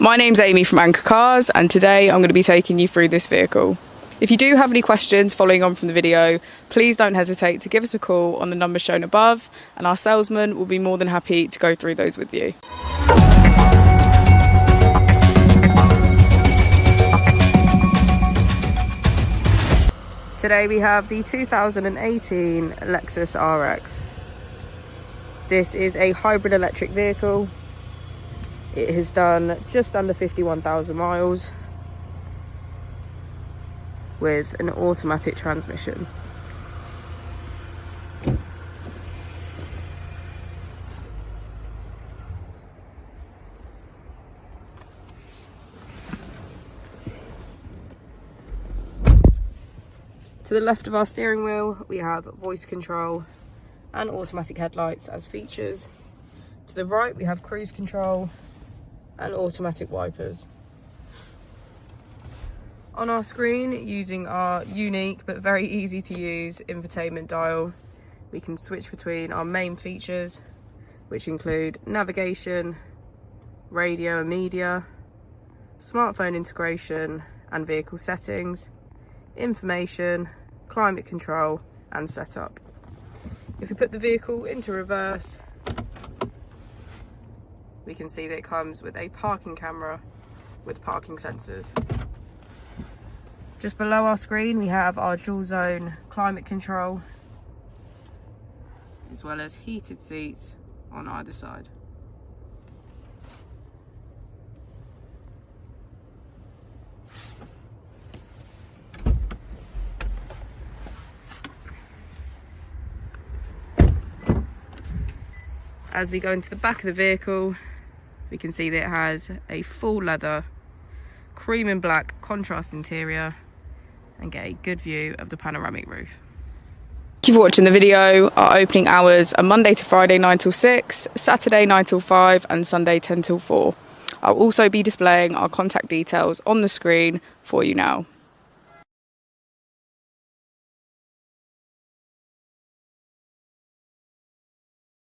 My name's Amy from Anchor Cars, and today I'm going to be taking you through this vehicle. If you do have any questions following on from the video, please don't hesitate to give us a call on the number shown above, and our salesman will be more than happy to go through those with you. Today we have the 2018 Lexus RX. This is a hybrid electric vehicle. It has done just under 51,000 miles with an automatic transmission. To the left of our steering wheel, we have voice control and automatic headlights as features. To the right, we have cruise control and automatic wipers. On our screen, using our unique but very easy to use infotainment dial, we can switch between our main features, which include navigation, radio and media, smartphone integration and vehicle settings, information, climate control and setup. If we put the vehicle into reverse, we can see that it comes with a parking camera with parking sensors. Just below our screen, we have our dual zone climate control, as well as heated seats on either side. As we go into the back of the vehicle, we can see that it has a full leather, cream and black contrast interior, and get a good view of the panoramic roof. Thank you for watching the video. Our opening hours are Monday to Friday 9 till 6, Saturday 9 till 5, and Sunday 10 till 4. I'll also be displaying our contact details on the screen for you now.